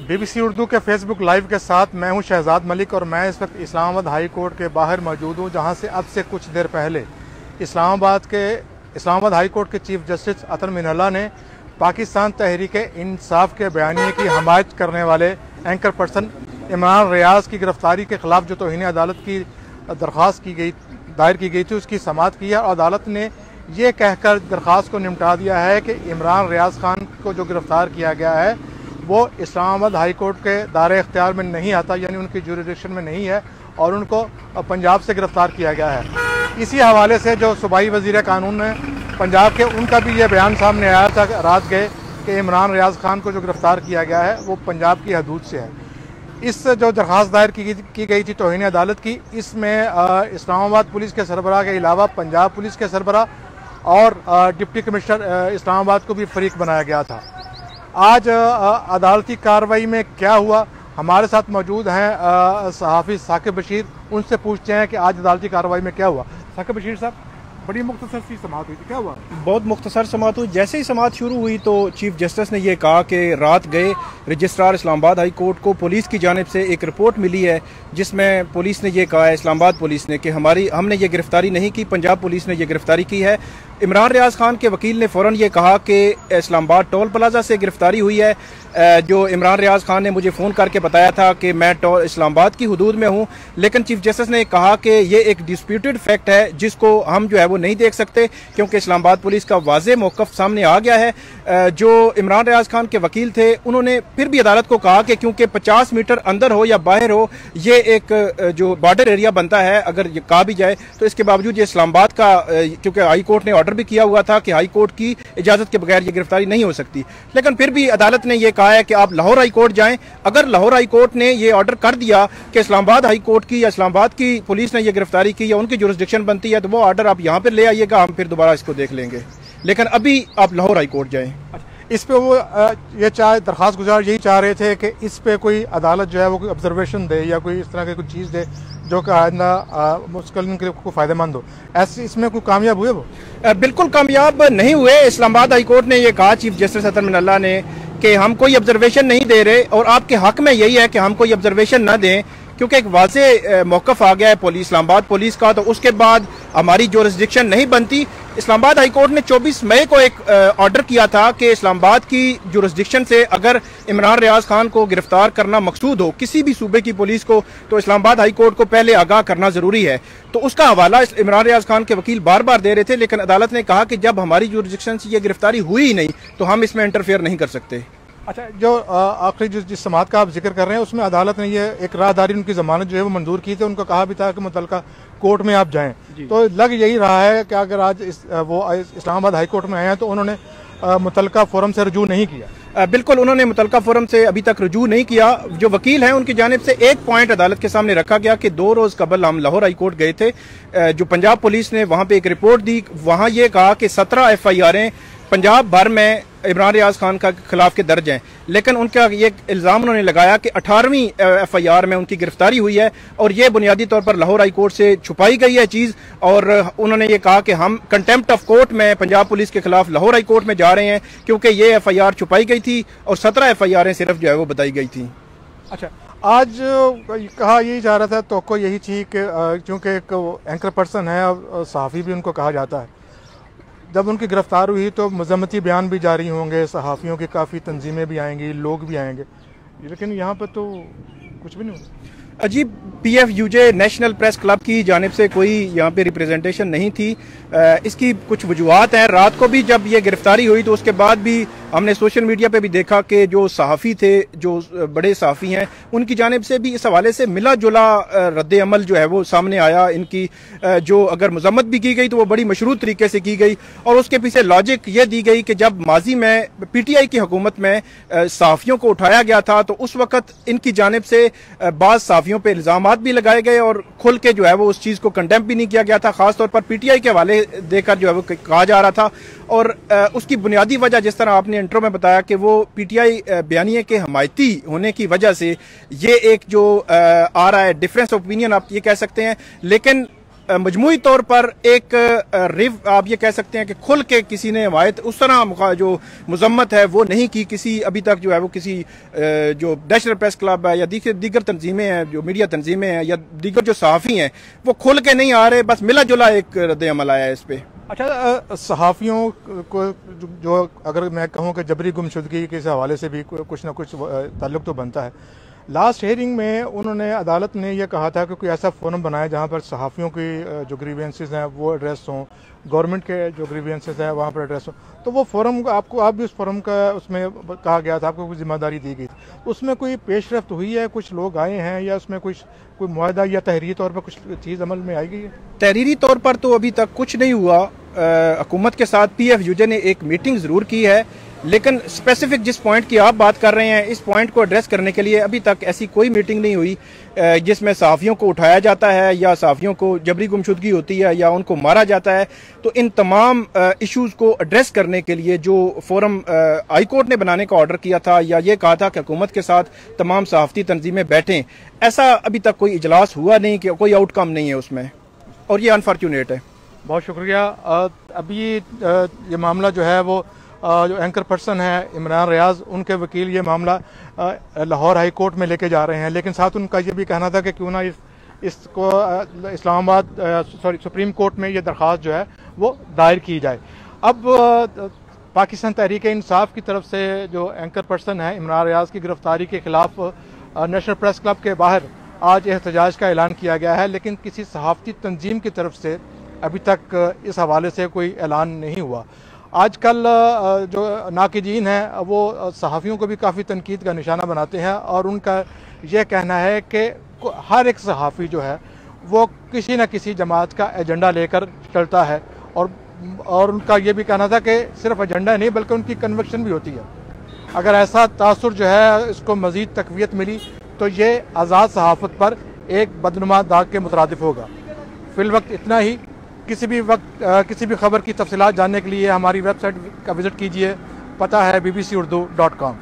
BBC Urdu के Facebook live के साथ मैं हूं शहजाद मलिक और मैं इस वक्त इस्लामाबाद हाई कोर्ट के बाहर मौजूद हूं, जहां से अब से कुछ देर पहले इस्लामाबाद हाई कोर्ट के चीफ जस्टिस अतर मिनल्ला ने पाकिस्तान तहरीक इंसाफ के बयानिए की हमायत करने वाले एंकर पर्सन इमरान रियाज की गिरफ्तारी के खिलाफ जो तौहीन अदालत की दरख्वास्त दायर की गई थी उसकी समाअत की है। और अदालत ने ये कहकर दरख्वास्त को निपटा दिया है कि इमरान रियाज खान को जो गिरफ्तार किया गया है वो इस्लामाबाद हाई कोर्ट के दायरे इख्तियार में नहीं आता, यानी उनकी जुरिडिक्शन में नहीं है और उनको पंजाब से गिरफ्तार किया गया है। इसी हवाले से जो सूबाई वज़ीर कानून है पंजाब के, उनका भी ये बयान सामने आया था रात गए कि इमरान रियाज खान को जो गिरफ्तार किया गया है वो पंजाब की हदूद से है। इस जो दरख्वास्त दायर की गई थी तौहीन अदालत की, इसमें इस्लामाबाद पुलिस के सरबराह के अलावा पंजाब पुलिस के सरबराह और डिप्टी कमिश्नर इस्लामाबाद को भी फरीक बनाया गया था। आज अदालती कार्रवाई में क्या हुआ, हमारे साथ मौजूद हैं सहाफ़ी साकिब बशीर, उनसे पूछते हैं कि आज अदालती कार्रवाई में क्या हुआ। साकिब बशीर साहब, बड़ी मुख्तसर सी समाअत हुई थी, क्या हुआ? बहुत मुख्तसर समाअत हुई। जैसे ही समाअत शुरू हुई तो चीफ जस्टिस ने यह कहा कि रात गए रजिस्ट्रार इस्लामाबाद हाई कोर्ट को पुलिस की जानिब से एक रिपोर्ट मिली है जिसमें पुलिस ने यह कहा है, इस्लामाबाद पुलिस ने, कि हमने ये गिरफ्तारी नहीं की, पंजाब पुलिस ने यह गिरफ्तारी की है। इमरान रियाज खान के वकील ने फ़ौरन ये कहा कि इस्लामाबाद टोल प्लाजा से गिरफ्तारी हुई है। जो इमरान रियाज खान ने मुझे फ़ोन करके बताया था कि मैं इस्लामाबाद की हुदूद में हूँ, लेकिन चीफ जस्टिस ने कहा कि ये एक डिस्प्यूटेड फैक्ट है जिसको हम जो है वो नहीं देख सकते, क्योंकि इस्लामाबाद पुलिस का वाज़ेह मौक़िफ़ सामने आ गया है। जो इमरान रियाज खान के वकील थे उन्होंने फिर भी अदालत को कहा कि क्योंकि 50 मीटर अंदर हो या बाहर हो, ये एक जो बॉर्डर एरिया बनता है, अगर ये कहा भी जाए तो इसके बावजूद ये इस्लामाबाद का, क्योंकि हाई कोर्ट ने ऑर्डर भी किया हुआ था कि हाई कोर्ट की इजाजत के बगैर ये गिरफ्तारी नहीं हो सकती, लेकिन फिर भी अदालत ने यह कहा है कि आप लाहौर हाई कोर्ट जाएं। अगर लाहौर हाई कोर्ट ने ये ऑर्डर कर दिया कि इस्लामाबाद हाई कोर्ट की या इस्लामाबाद की पुलिस ने ये गिरफ्तारी की या उनकी जुरिसडिक्शन बनती है, तो वो ऑर्डर आप यहाँ पर ले आइएगा, हम फिर दोबारा इसको देख लेंगे, लेकिन अभी आप लाहौर हाई कोर्ट जाएं। इस पे वो ये दरख्वास्त गुजार यही चाह रहे थे कि इस पे कोई अदालत जो है वो कोई ऑब्जर्वेशन दे या कोई इस तरह की कोई चीज़ दे जो कि आइंदा मुस्तक़बिल के लिए फ़ायदेमंद हो। ऐसे इसमें कोई कामयाब हुए वो? बिल्कुल कामयाब नहीं हुए। इस्लामाबाद हाई कोर्ट ने यह कहा, चीफ जस्टिस अतर मिनल्ला ने, कि हम कोई ऑब्जर्वेशन नहीं दे रहे और आपके हक में यही है कि हम कोई ऑब्जर्वेशन न दें, क्योंकि एक वाज़ेह मौक़िफ़ आ गया है इस्लामाबाद पुलिस का, तो उसके बाद हमारी जुरिसडिक्शन नहीं बनती। इस्लामाबाद हाई कोर्ट ने 24 मई को एक ऑर्डर किया था कि इस्लामाबाद की जुरिसडिक्शन से अगर इमरान रियाज खान को गिरफ्तार करना मकसूद हो किसी भी सूबे की पुलिस को, तो इस्लामाबाद हाई कोर्ट को पहले आगाह करना ज़रूरी है। तो उसका हवाला इमरान रियाज खान के वकील बार बार दे रहे थे, लेकिन अदालत ने कहा कि जब हमारी जुरिसडिक्शन से ये गिरफ्तारी हुई ही नहीं तो हम इसमें इंटरफेयर नहीं कर सकते। अच्छा, जो आखिरी जिस समाअत का आप जिक्र कर रहे हैं उसमें अदालत ने ये एक राहदारी, उनकी जमानत जो है वो मंजूर की थी, उनको कहा भी था कि मुतल्लिका कोर्ट में आप जाएं, तो लग यही रहा है कि अगर आज वो इस्लामाबाद हाई कोर्ट में आए हैं तो उन्होंने मुतल्लिका फोरम से रुजू नहीं किया। बिल्कुल, उन्होंने मुतल्लिका फोरम से अभी तक रुजू नहीं किया। जो वकील हैं उनकी जानिब से एक पॉइंट अदालत के सामने रखा गया कि 2 रोज कबल हम लाहौर हाई कोर्ट गए थे, जो पंजाब पुलिस ने वहां पे एक रिपोर्ट दी, वहां ये कहा कि 17 FIR पंजाब भर में इमरान रियाज खान का खिलाफ के दर्ज हैं, लेकिन उनका ये इल्ज़ाम उन्होंने लगाया कि 18वीं FIR में उनकी गिरफ्तारी हुई है और ये बुनियादी तौर पर लाहौर हाई कोर्ट से छुपाई गई है चीज़। और उन्होंने ये कहा कि हम कंटेम्प्ट ऑफ कोर्ट में पंजाब पुलिस के खिलाफ लाहौर हाई कोर्ट में जा रहे हैं, क्योंकि ये FIR छुपाई गई थी और 17 FIR सिर्फ जो है वो बताई गई थी। अच्छा, आज कहा यही जा रहा था, तो यही थी कि चूँकि एक एंकर पर्सन है और सहाफ़ी भी उनको कहा जाता है, जब उनकी गिरफ्तार हुई तो मजम्मती बयान भी जारी होंगे, सहाफ़ियों की काफ़ी तंजीमें भी आएंगी, लोग भी आएंगे, लेकिन यहाँ पर तो कुछ भी नहीं हुआ। अजीब, PFUJ नेशनल प्रेस क्लब की जानिब से कोई यहाँ पे रिप्रेजेंटेशन नहीं थी। इसकी कुछ वजूहात हैं। रात को भी जब ये गिरफ्तारी हुई तो उसके बाद भी हमने सोशल मीडिया पे भी देखा कि जो सहाफ़ी थे, जो बड़े सहाफ़ी हैं, उनकी जानिब से भी इस हवाले से मिला जुला रद्द अमल जो है वो सामने आया। इनकी जो अगर मजम्मत भी की गई तो वो बड़ी मशरूत तरीके से की गई और उसके पीछे लॉजिक ये दी गई कि जब माजी में PTI की हुकूमत में सहाफ़ियों को उठाया गया था तो उस वक़्त इनकी जानिब से बाज़ सहाफ़ियों पर इल्ज़ामात भी लगाए गए और खुल के जो है वो उस चीज़ को कंडेम भी नहीं किया गया था, खासतौर पर PTI के हवाले देकर जो है वो कहा जा रहा था। और उसकी बुनियादी वजह, जिस तरह आपने इंट्रो में बताया कि वो PTI बयानिए के हमायती होने की वजह से ये एक जो आ रहा है डिफरेंस ओपिनियन, आप ये कह सकते हैं, लेकिन मजमूई तौर पर एक आप ये कह सकते हैं कि खुल के किसी ने हमायत उस तरह जो मजम्मत है वो नहीं की किसी अभी तक जो है वो किसी जो नेशनल प्रेस क्लब है या दीगर तंजीमें हैं जो मीडिया तंजीमें हैं या दीगर जो सहाफ़ी हैं वो खुल के नहीं आ रहे, बस मिला जुला एक रद्द-ए-अमल आया है इस पे। अच्छा, सहाफ़ियों को जो अगर मैं कहूँ कि जबरी गुमशुदगी के हवाले से भी कुछ ना कुछ ताल्लुक तो बनता है। लास्ट हेयरिंग में उन्होंने अदालत ने यह कहा था कि कोई ऐसा फोरम बनाए जहाँ पर सहाफ़ियों की जो ग्रीवेंसेस हैं वो एड्रेस हों, गवर्नमेंट के जो ग्रीवेंसेस हैं वहाँ पर एड्रेस हों। तो वो फोरम आप भी उस फोरम का उसमें कहा गया था, आपको कोई जिम्मेदारी दी गई थी, उसमें कोई पेशरफ्त हुई है, कुछ लोग आए हैं या उसमें कोई मुआहदा या तहरीरी तौर पर कुछ चीज़ अमल में आई गई है? तहरीरी तौर पर तो अभी तक कुछ नहीं हुआ। हुकूमत के साथ PFUJ ने एक मीटिंग ज़रूर की है, लेकिन स्पेसिफिक जिस पॉइंट की आप बात कर रहे हैं इस पॉइंट को एड्रेस करने के लिए अभी तक ऐसी कोई मीटिंग नहीं हुई जिसमें सहाफ़ियों को उठाया जाता है या सहाफ़ियों को जबरी गुमशुदगी होती है या उनको मारा जाता है। तो इन तमाम इश्यूज़ को एड्रेस करने के लिए जो फोरम हाई कोर्ट ने बनाने का ऑर्डर किया था या ये कहा था कि हुकूमत के साथ तमाम सहाफ़ती तंजीमें बैठें, ऐसा अभी तक कोई इजलास हुआ नहीं, कि कोई आउटकम नहीं है उसमें, और ये अनफॉर्चुनेट है। बहुत शुक्रिया। अभी ये मामला जो है वो जो एंकर पर्सन है इमरान रियाज, उनके वकील ये मामला लाहौर हाई कोर्ट में लेके जा रहे हैं, लेकिन साथ उनका ये भी कहना था कि क्यों ना इसको सुप्रीम कोर्ट में ये दरख्वास्त जो है वो दायर की जाए। अब पाकिस्तान तहरीक इंसाफ की तरफ से जो एंकर पर्सन है इमरान रियाज की गिरफ्तारी के खिलाफ नेशनल प्रेस क्लब के बाहर आज एहतजाज का ऐलान किया गया है, लेकिन किसी सहाफ़ती तंजीम की तरफ से अभी तक इस हवाले से कोई ऐलान नहीं हुआ। आजकल जो नाक़िदीन हैं वो सहाफ़ियों को भी काफ़ी तनकीद का निशाना बनाते हैं और उनका यह कहना है कि हर एक सहाफ़ी जो है वो किसी न किसी जमात का एजेंडा लेकर चलता है और उनका ये भी कहना था कि सिर्फ एजेंडा नहीं बल्कि उनकी कन्विक्शन भी होती है। अगर ऐसा तासुर जो है इसको मज़ीद तक़वियत मिली तो ये आज़ाद सहाफ़त पर एक बदनुमा दाग के मुतरादिफ होगा। फ़िल वक्त इतना ही। किसी भी खबर की तफसीलात जानने के लिए हमारी वेबसाइट का विज़िट कीजिए। पता है bbcurdu.com।